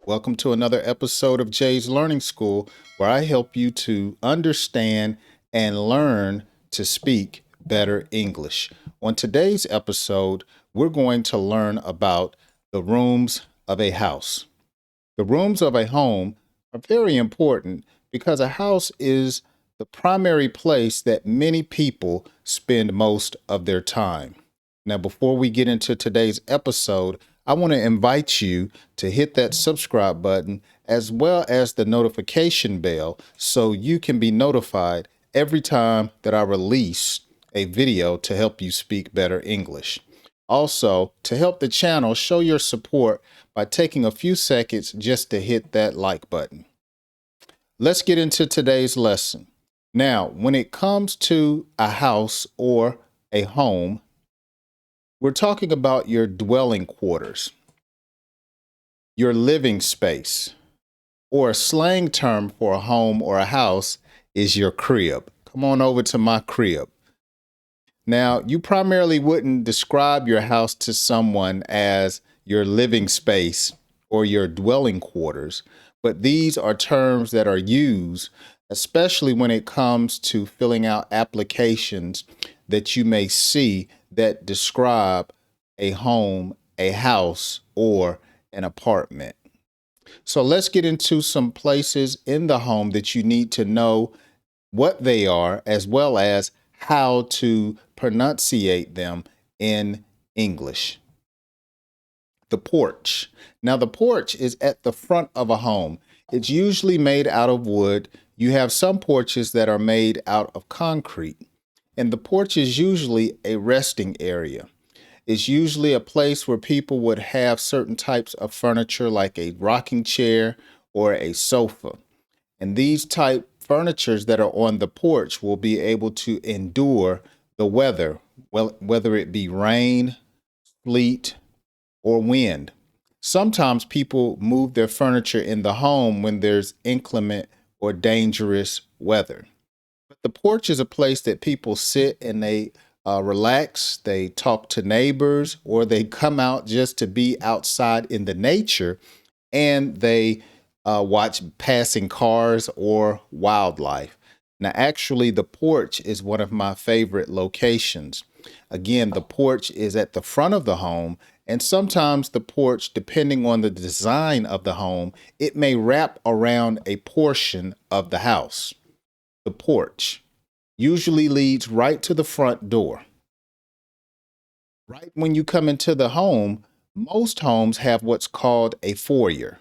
Welcome to another episode of Jay's Learning School, where I help you to understand and learn to speak better English. On today's episode, we're going to learn about the rooms of a house. The rooms of a home are very important because a house is the primary place that many people spend most of their time. Now, before we get into today's episode, I want to invite you to hit that subscribe button as well as the notification bell so you can be notified every time that I release a video to help you speak better English. Also, to help the channel, show your support by taking a few seconds just to hit that like button. Let's get into today's lesson. Now, when it comes to a house or a home, we're talking about your dwelling quarters, your living space, or a slang term for a home or a house is your crib. Come on over to my crib. Now, you primarily wouldn't describe your house to someone as your living space or your dwelling quarters, but these are terms that are used, especially when it comes to filling out applications that you may see that describe a home, a house, or an apartment. So let's get into some places in the home that you need to know what they are, as well as how to pronunciate them in English. The porch. Now, the porch is at the front of a home. It's usually made out of wood. You have some porches that are made out of concrete. And the porch is usually a resting area. It's usually a place where people would have certain types of furniture like a rocking chair or a sofa. And these type furnitures that are on the porch will be able to endure the weather, well, whether it be rain, sleet, or wind. Sometimes people move their furniture in the home when there's inclement or dangerous weather. But the porch is a place that people sit and they relax, they talk to neighbors, or they come out just to be outside in the nature and they watch passing cars or wildlife. Now, actually, the porch is one of my favorite locations. Again, the porch is at the front of the home, and sometimes the porch, depending on the design of the home, it may wrap around a portion of the house. The porch usually leads right to the front door. Right when you come into the home, most homes have what's called a foyer.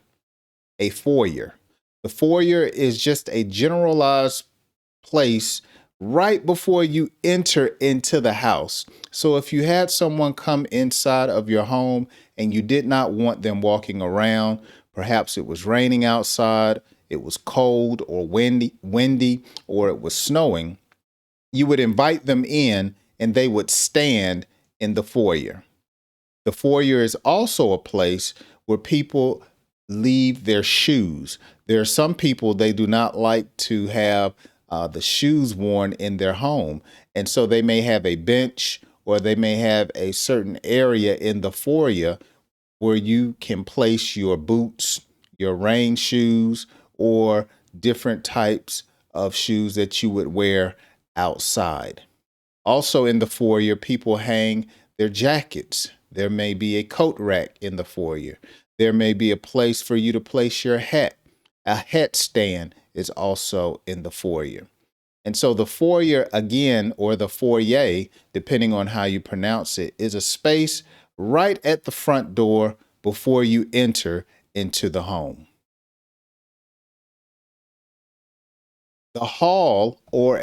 A foyer. The foyer is just a generalized place right before you enter into the house. So if you had someone come inside of your home and you did not want them walking around, perhaps it was raining outside, it was cold or windy, or it was snowing, you would invite them in and they would stand in the foyer. The foyer is also a place where people leave their shoes. There are some people, they do not like to have the shoes worn in their home. And so they may have a bench or they may have a certain area in the foyer where you can place your boots, your rain shoes, or different types of shoes that you would wear outside. Also in the foyer, people hang their jackets. There may be a coat rack in the foyer. There may be a place for you to place your hat. A hat stand is also in the foyer. And so the foyer, again, or the foyer, depending on how you pronounce it, is a space right at the front door before you enter into the home. The hall or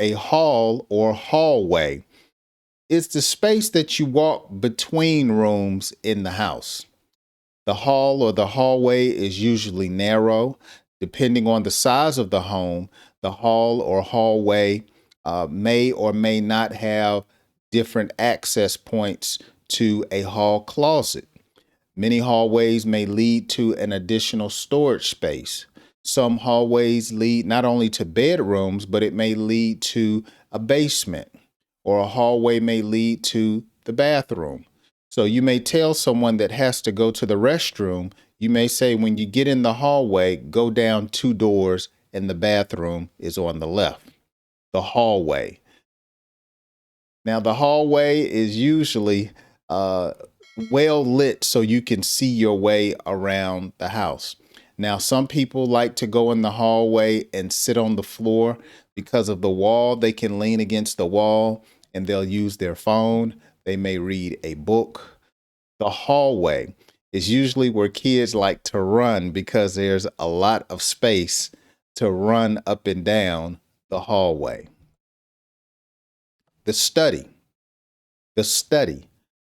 hallway is the space that you walk between rooms in the house. The hall or the hallway is usually narrow. Depending on the size of the home, the hall or hallway may or may not have different access points to a hall closet. Many hallways may lead to an additional storage space. Some hallways lead not only to bedrooms, but it may lead to a basement, or a hallway may lead to the bathroom. So you may tell someone that has to go to the restroom, You may say when you get in the hallway, go down 2 doors and the bathroom is on the left. The hallway. Now, the hallway is usually uh, well lit so you can see your way around the house. Now, some people like to go in the hallway and sit on the floor because of the wall. They can lean against the wall and they'll use their phone. They may read a book. The hallway is usually where kids like to run because there's a lot of space to run up and down the hallway. The study. The study.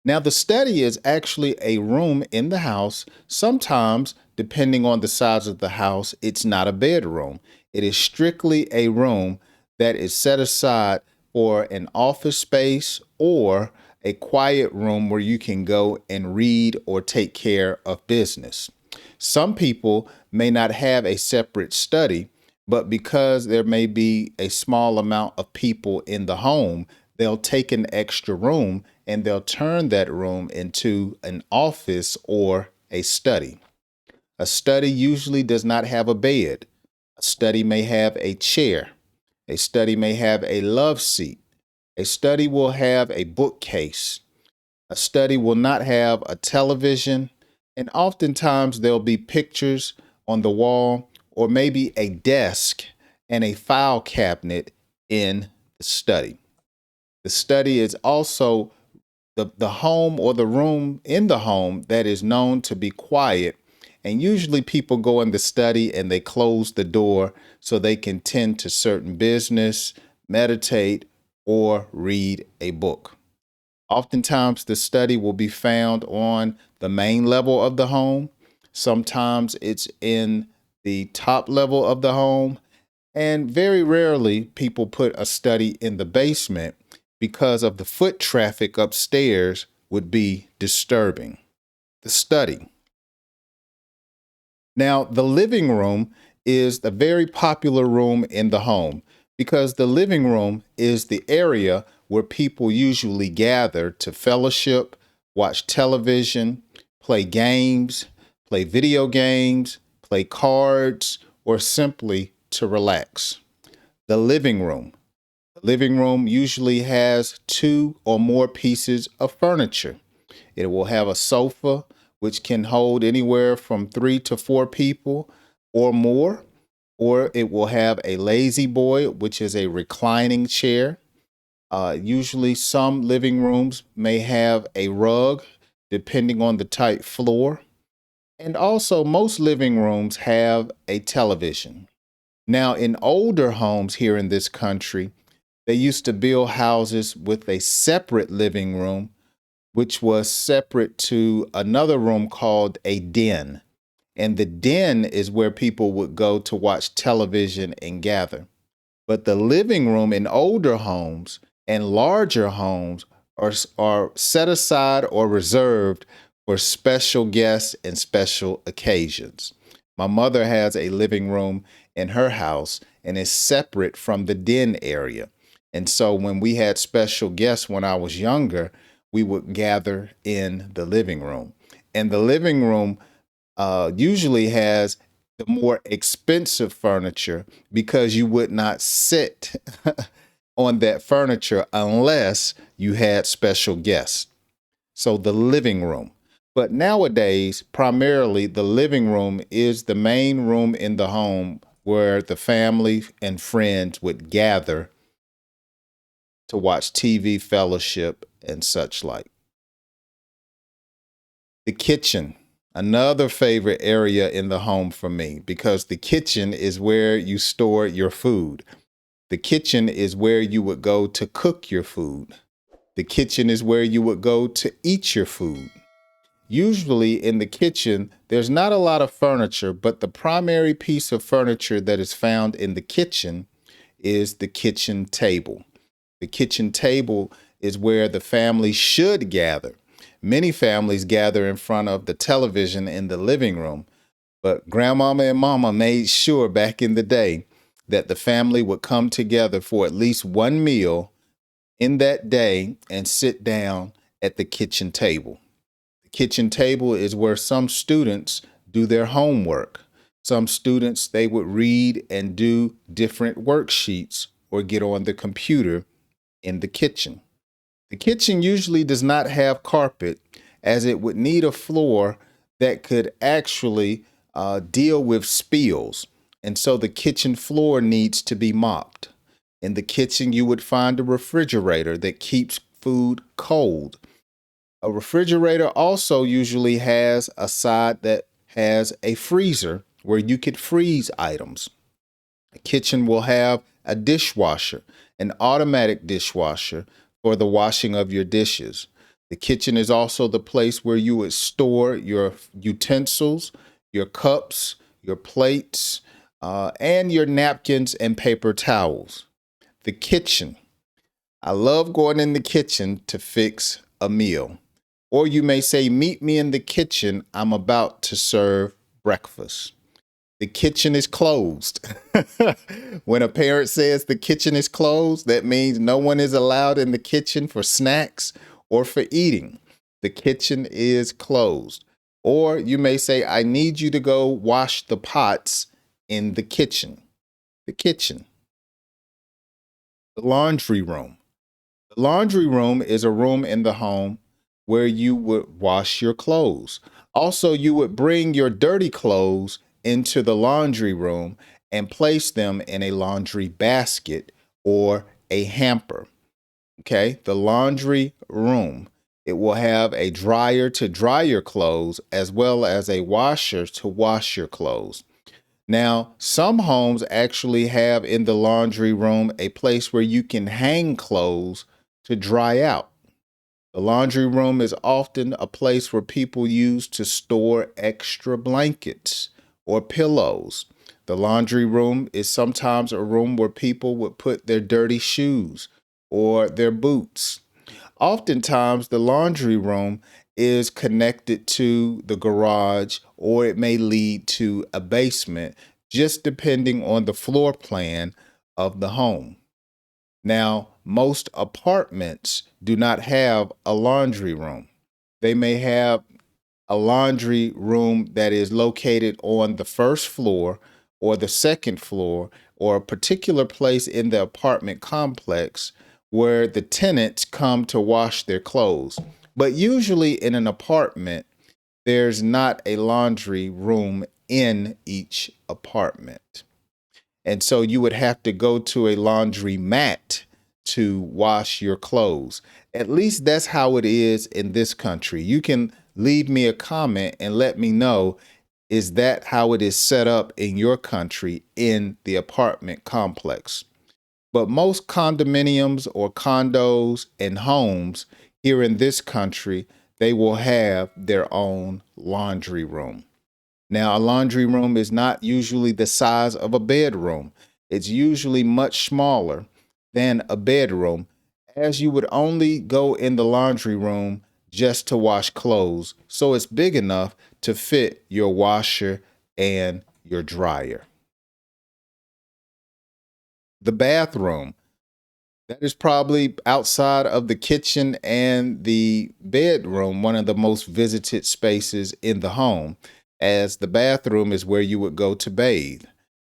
Now, the study is actually a room in the house. Sometimes, depending on the size of the house, it's not a bedroom. It is strictly a room that is set aside for an office space or a quiet room where you can go and read or take care of business. Some people may not have a separate study, but because there may be a small amount of people in the home, they'll take an extra room and they'll turn that room into an office or a study. A study usually does not have a bed. A study may have a chair. A study may have a love seat. A study will have a bookcase. A study will not have a television. And oftentimes there'll be pictures on the wall or maybe a desk and a file cabinet in the study. The study is also the home or the room in the home that is known to be quiet. And usually people go in the study and they close the door so they can tend to certain business, meditate, or read a book. Oftentimes the study will be found on the main level of the home. Sometimes it's in the top level of the home. And very rarely people put a study in the basement because of the foot traffic upstairs would be disturbing. The study. Now, the living room is a very popular room in the home because the living room is the area where people usually gather to fellowship, watch television, play games, play video games, play cards, or simply to relax. The living room. The living room usually has 2 or more pieces of furniture. It will have a sofa, which can hold anywhere from 3 to 4 people or more, or it will have a lazy boy, which is a reclining chair. Usually some living rooms may have a rug, depending on the type floor. And also most living rooms have a television. Now, in older homes here in this country, they used to build houses with a separate living room, which was separate to another room called a den. And the den is where people would go to watch television and gather. But the living room in older homes and larger homes are set aside or reserved for special guests and special occasions. My mother has a living room in her house and is separate from the den area. And so when we had special guests when I was younger, we would gather in the living room. And the living room usually has the more expensive furniture because you would not sit on that furniture unless you had special guests. So the living room. But nowadays, primarily the living room is the main room in the home where the family and friends would gather to watch TV, fellowship, and such like. The kitchen, another favorite area in the home for me, because the kitchen is where you store your food. The kitchen is where you would go to cook your food. The kitchen is where you would go to eat your food. Usually in the kitchen, there's not a lot of furniture, but the primary piece of furniture that is found in the kitchen is the kitchen table. The kitchen table is where the family should gather. Many families gather in front of the television in the living room, but grandmama and mama made sure back in the day that the family would come together for at least one meal in that day and sit down at the kitchen table. The kitchen table is where some students do their homework. Some students, they would read and do different worksheets or get on the computer in the kitchen. The kitchen usually does not have carpet, as it would need a floor that could actually deal with spills. And so the kitchen floor needs to be mopped. In the kitchen, you would find a refrigerator that keeps food cold. A refrigerator also usually has a side that has a freezer where you could freeze items. A kitchen will have a dishwasher, an automatic dishwasher for the washing of your dishes. The kitchen is also the place where you would store your utensils, your cups, your plates, and your napkins and paper towels. The kitchen. I love going in the kitchen to fix a meal. Or you may say, meet me in the kitchen. I'm about to serve breakfast. The kitchen is closed. When a parent says the kitchen is closed, that means no one is allowed in the kitchen for snacks or for eating. The kitchen is closed. Or you may say, I need you to go wash the pots in the kitchen. The kitchen. The laundry room. The laundry room is a room in the home where you would wash your clothes. Also, you would bring your dirty clothes into the laundry room and place them in a laundry basket or a hamper. Okay, the laundry room. It will have a dryer to dry your clothes as well as a washer to wash your clothes. Now, some homes actually have in the laundry room a place where you can hang clothes to dry out. The laundry room is often a place where people use to store extra blankets or pillows. The laundry room is sometimes a room where people would put their dirty shoes or their boots. Oftentimes, the laundry room is connected to the garage or it may lead to a basement, just depending on the floor plan of the home. Now, most apartments do not have a laundry room. They may have a laundry room that is located on the first floor or the second floor or a particular place in the apartment complex where the tenants come to wash their clothes. But usually in an apartment, there's not a laundry room in each apartment. And so you would have to go to a laundry mat to wash your clothes. At least that's how it is in this country. You can leave me a comment and let me know, is that how it is set up in your country in the apartment complex? But most condominiums or condos and homes here in this country, they will have their own laundry room. Now, a laundry room is not usually the size of a bedroom. It's usually much smaller than a bedroom, as you would only go in the laundry room just to wash clothes. So it's big enough to fit your washer and your dryer. The bathroom. That is probably outside of the kitchen and the bedroom, one of the most visited spaces in the home, as the bathroom is where you would go to bathe.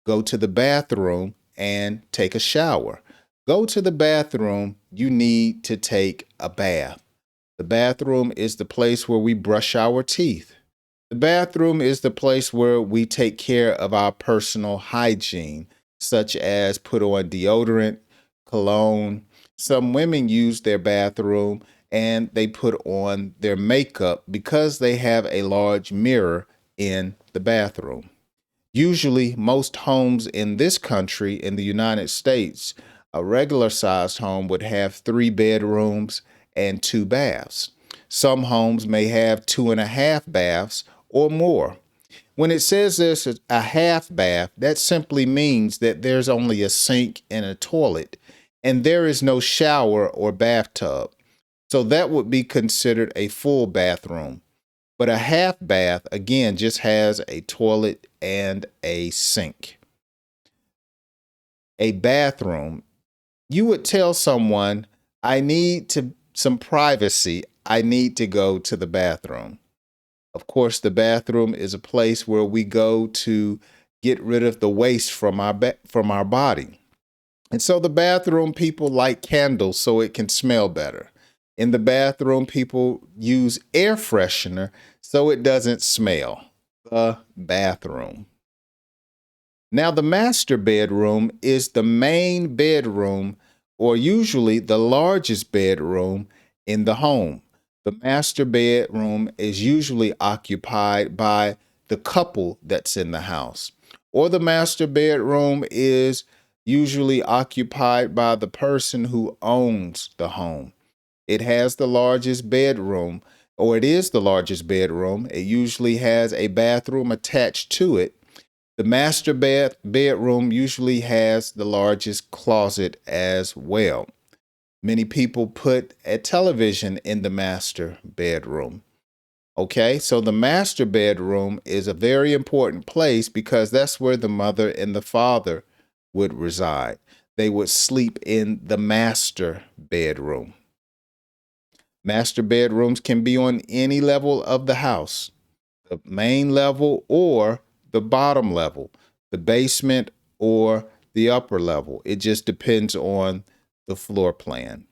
Go to the bathroom and take a shower. Go to the bathroom, you need to take a bath. The bathroom is the place where we brush our teeth. The bathroom is the place where we take care of our personal hygiene, such as put on deodorant, cologne. Some women use their bathroom and they put on their makeup because they have a large mirror in the bathroom. Usually, most homes in this country, in the United States, a regular sized home would have 3 bedrooms and 2 baths. Some homes may have 2.5 baths or more. When it says there's a half bath, that simply means that there's only a sink and a toilet, and there is no shower or bathtub. So that would be considered a full bathroom. But a half bath, again, just has a toilet and a sink. A bathroom, you would tell someone, I need some privacy. I need to go to the bathroom. Of course, the bathroom is a place where we go to get rid of the waste from from our body. And so the bathroom, people light candles so it can smell better. In the bathroom, people use air freshener so it doesn't smell. The bathroom. Now, the master bedroom is the main bedroom, or usually the largest bedroom in the home. The master bedroom is usually occupied by the couple that's in the house, or the master bedroom is usually occupied by the person who owns the home. It has the largest bedroom, or it is the largest bedroom. It usually has a bathroom attached to it. The master bedroom usually has the largest closet as well. Many people put a television in the master bedroom. Okay, so the master bedroom is a very important place because that's where the mother and the father would reside. They would sleep in the master bedroom. Master bedrooms can be on any level of the house, the main level or the bottom level, the basement or the upper level. It just depends on the floor plan.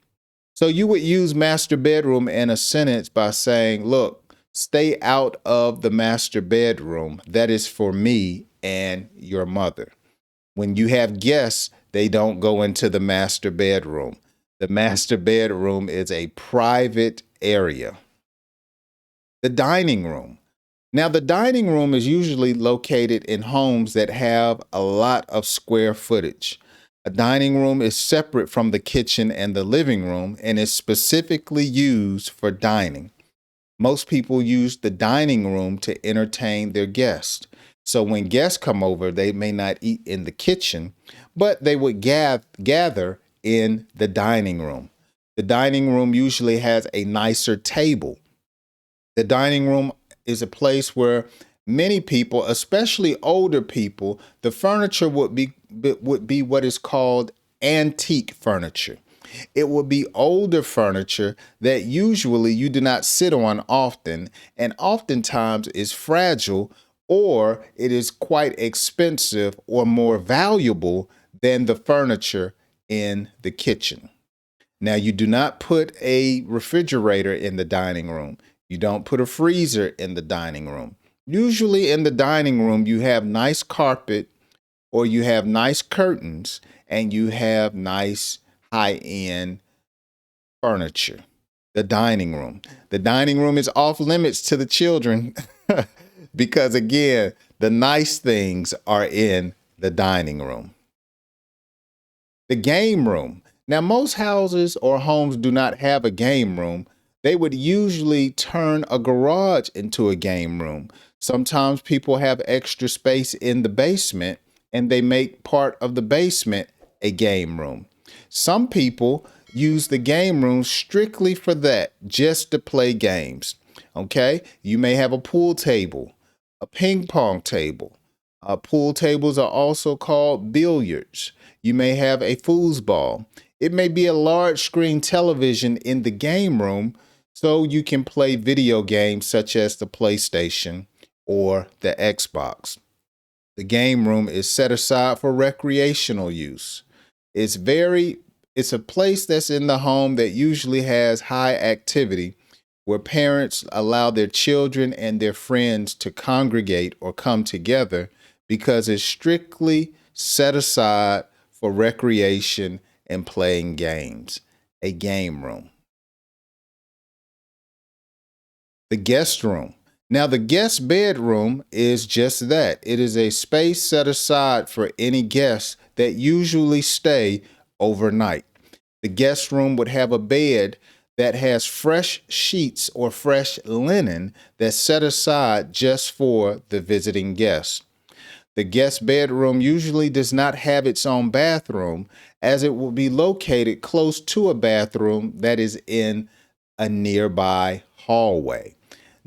So you would use master bedroom in a sentence by saying, look, stay out of the master bedroom. That is for me and your mother. When you have guests, they don't go into the master bedroom. The master bedroom is a private area. The dining room. Now, the dining room is usually located in homes that have a lot of square footage. A dining room is separate from the kitchen and the living room and is specifically used for dining. Most people use the dining room to entertain their guests. So when guests come over, they may not eat in the kitchen, but they would gather in the dining room. The dining room usually has a nicer table. The dining room is a place where many people, especially older people, the furniture would be what is called antique furniture. It would be older furniture that usually you do not sit on often, and oftentimes is fragile, or it is quite expensive or more valuable than the furniture in the kitchen. Now, you do not put a refrigerator in the dining room. You don't put a freezer in the dining room. Usually in the dining room, you have nice carpet or you have nice curtains and you have nice high-end furniture. The dining room. The dining room is off limits to the children because, again, the nice things are in the dining room. The game room. Now, most houses or homes do not have a game room. They would usually turn a garage into a game room. Sometimes people have extra space in the basement and they make part of the basement a game room. Some people use the game room strictly for that, just to play games. Okay, you may have a pool table, a ping pong table. Pool tables are also called billiards. You may have a foosball. It may be a large screen television in the game room so you can play video games such as the PlayStation or the Xbox. The game room is set aside for recreational use. It's a place that's in the home that usually has high activity where parents allow their children and their friends to congregate or come together because it's strictly set aside for recreation and playing games. A game room. The guest room. Now, the guest bedroom is just that. It is a space set aside for any guests that usually stay overnight. The guest room would have a bed that has fresh sheets or fresh linen that's set aside just for the visiting guests. The guest bedroom usually does not have its own bathroom, as it will be located close to a bathroom that is in a nearby hallway.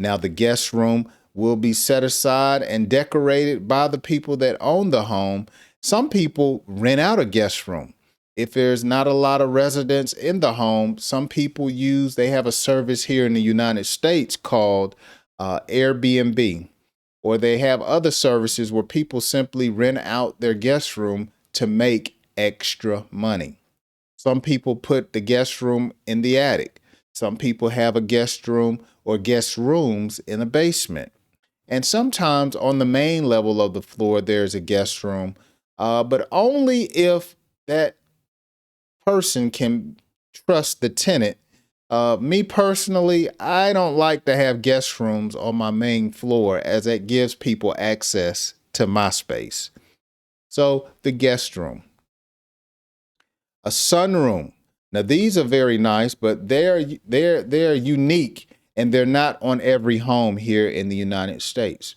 Now, the guest room will be set aside and decorated by the people that own the home. Some people rent out a guest room. If there's not a lot of residents in the home, some people they have a service here in the United States called Airbnb, or they have other services where people simply rent out their guest room to make extra money. Some people put the guest room in the attic. Some people have a guest room or guest rooms in a basement. And sometimes on the main level of the floor, there's a guest room, but only if that person can trust the tenant. Me personally, I don't like to have guest rooms on my main floor as that gives people access to my space. So, the guest room, a sunroom. Now, these are very nice, but they're unique and they're not on every home here in the United States.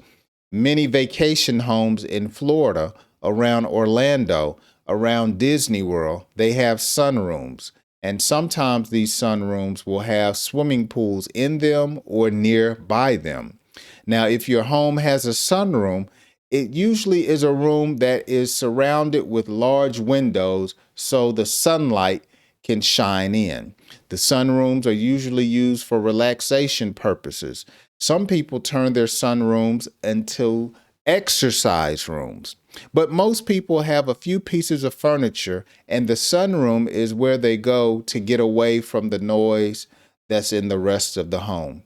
Many vacation homes in Florida, around Orlando, around Disney World, they have sunrooms. And sometimes these sunrooms will have swimming pools in them or nearby them. Now, if your home has a sunroom, it usually is a room that is surrounded with large windows so the sunlight can shine in. The sunrooms are usually used for relaxation purposes. Some people turn their sunrooms into exercise rooms, but most people have a few pieces of furniture, and the sunroom is where they go to get away from the noise that's in the rest of the home.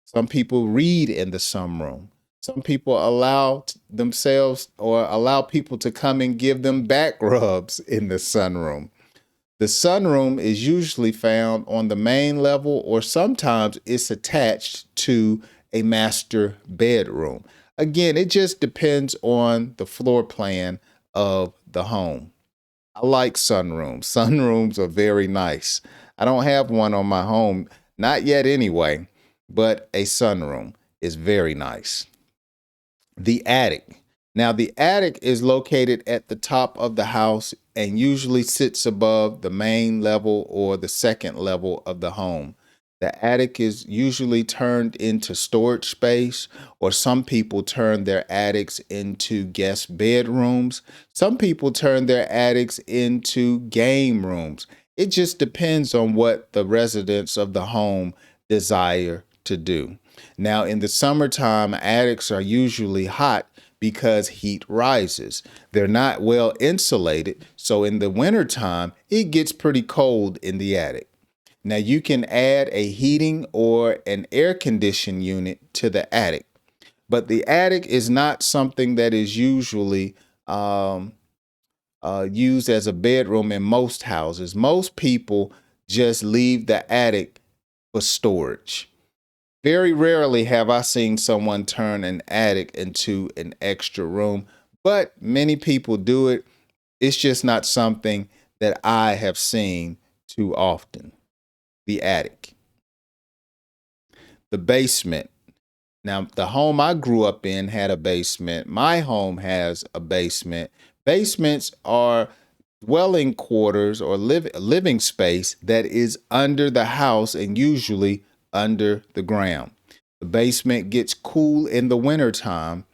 Some people read in the sunroom. Some people allow themselves or allow people to come and give them back rubs in the sunroom. The sunroom is usually found on the main level, or sometimes it's attached to a master bedroom. Again, it just depends on the floor plan of the home. I like sunrooms. Sunrooms are very nice. I don't have one on my home, not yet anyway, but a sunroom is very nice. The attic. Now, the attic is located at the top of the house and usually sits above the main level or the second level of the home. The attic is usually turned into storage space, or some people turn their attics into guest bedrooms. Some people turn their attics into game rooms. It just depends on what the residents of the home desire to do. Now, in the summertime, attics are usually hot because heat rises. They're not well insulated, so in the wintertime, it gets pretty cold in the attic. Now, you can add a heating or an air condition unit to the attic, but the attic is not something that is usually used as a bedroom in most houses. Most people just leave the attic for storage. Very rarely have I seen someone turn an attic into an extra room, but many people do it. It's just not something that I have seen too often. The attic, the basement. Now, the home I grew up in had a basement. My home has a basement. Basements are dwelling quarters or living space that is under the house and usually under the ground. The basement gets cool in the wintertime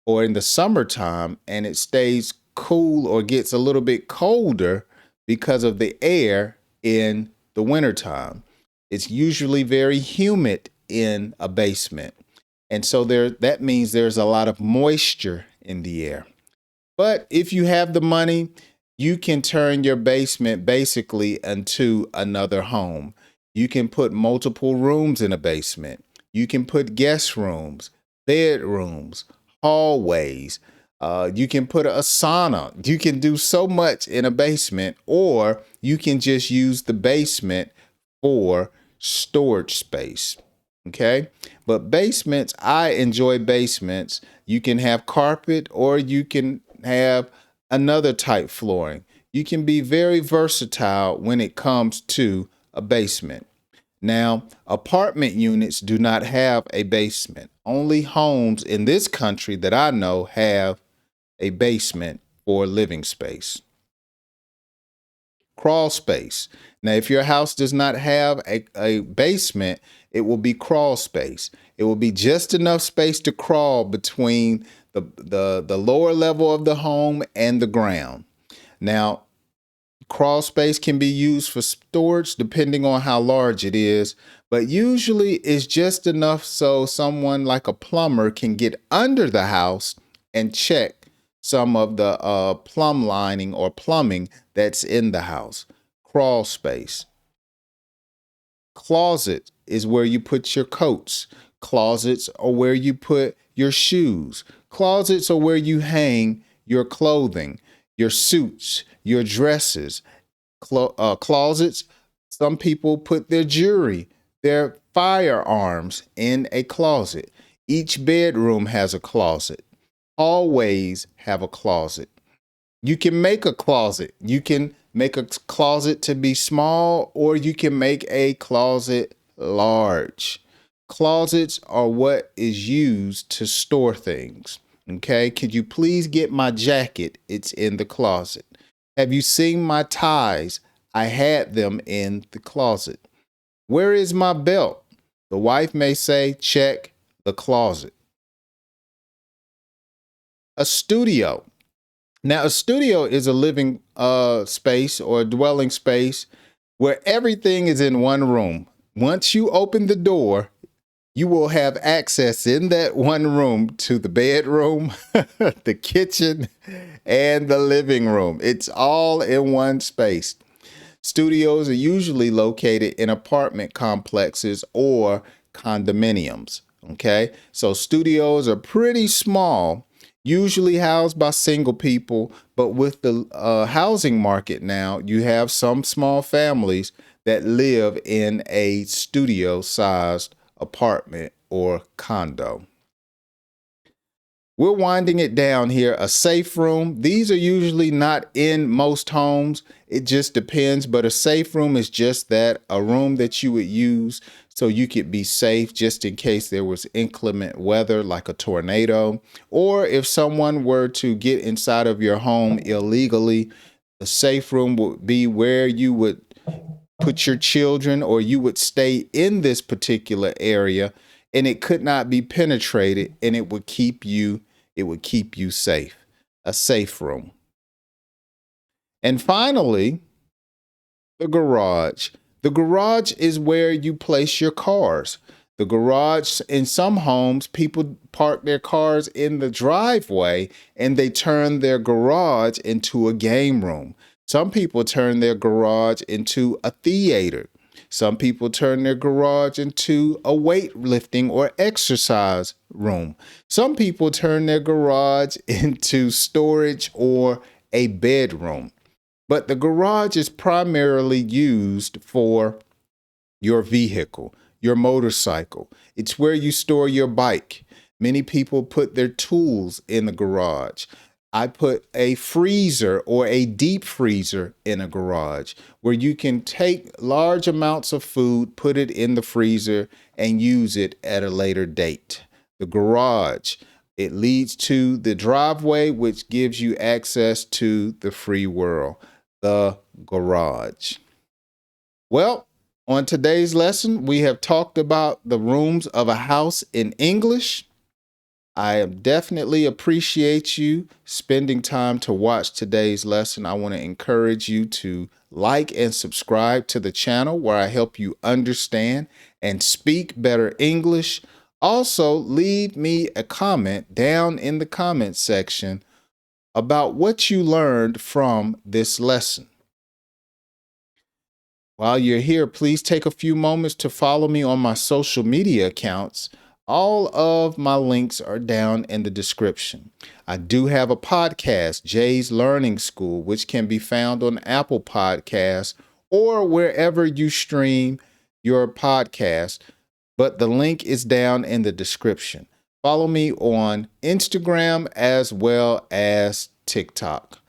or in the summertime, and it stays cool or gets a little bit colder because of the air in the wintertime. It's usually very humid in a basement. And so that means there's a lot of moisture in the air. But if you have the money, you can turn your basement basically into another home. You can put multiple rooms in a basement. You can put guest rooms, bedrooms, hallways. You can put a sauna. You can do so much in a basement, or you can just use the basement for storage space. Okay. But basements, I enjoy basements. You can have carpet or you can have another type flooring. You can be very versatile when it comes to a basement. Now, apartment units do not have a basement. Only homes in this country that I know have a basement for living space. Crawl space. Now, if your house does not have a basement, it will be crawl space. It will be just enough space to crawl between the lower level of the home and the ground. Now, Crawl space can be used for storage depending on how large it is, but usually it's just enough so someone like a plumber can get under the house and check some of the plumb lining or plumbing that's in the house. Crawl space. Closet is where you put your coats. Closets are where you put your shoes. Closets are where you hang your clothing, your suits, your dresses. Closets, some people put their jewelry, their firearms in a closet. Each bedroom has a closet. Hallways have a closet. You can make a closet. You can make a closet to be small, or you can make a closet large. Closets are what is used to store things. Okay, could you please get my jacket? It's in the closet. Have you seen my ties? I had them in the closet. Where is my belt? The wife may say, check the closet. A studio. Now, a studio is a living space or a dwelling space where everything is in one room. Once you open the door, you will have access in that one room to the bedroom, the kitchen, and the living room. It's all in one space. Studios are usually located in apartment complexes or condominiums. Okay, so studios are pretty small, usually housed by single people, but with the housing market now, you have some small families that live in a studio sized apartment or condo. We're winding it down here. A safe room. These are usually not in most homes. It just depends. But a safe room is just that, a room that you would use so you could be safe just in case there was inclement weather like a tornado. Or if someone were to get inside of your home illegally, a safe room would be where you would put your children, or you would stay in this particular area, and it could not be penetrated, and it would keep you safe. A safe room. And finally, the garage. The garage is where you place your cars. The garage, in some homes, people park their cars in the driveway and they turn their garage into a game room. Some people turn their garage into a theater. Some people turn their garage into a weightlifting or exercise room. Some people turn their garage into storage or a bedroom. But the garage is primarily used for your vehicle, your motorcycle. It's where you store your bike. Many people put their tools in the garage. I put a freezer or a deep freezer in a garage where you can take large amounts of food, put it in the freezer, and use it at a later date. The garage, it leads to the driveway, which gives you access to the free world. The garage. Well, on today's lesson, we have talked about the rooms of a house in English. I definitely appreciate you spending time to watch today's lesson. I want to encourage you to like and subscribe to the channel where I help you understand and speak better English. Also, leave me a comment down in the comment section about what you learned from this lesson. While you're here, please take a few moments to follow me on my social media accounts. All of my links are down in the description. I do have a podcast, Jay's Learning School, which can be found on Apple Podcasts or wherever you stream your podcast, but the link is down in the description. Follow me on Instagram as well as TikTok.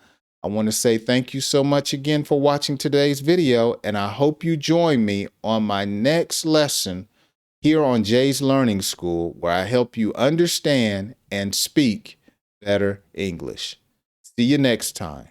I want to say thank you so much again for watching today's video, and I hope you join me on my next lesson here on Jay's Learning School, where I help you understand and speak better English. See you next time.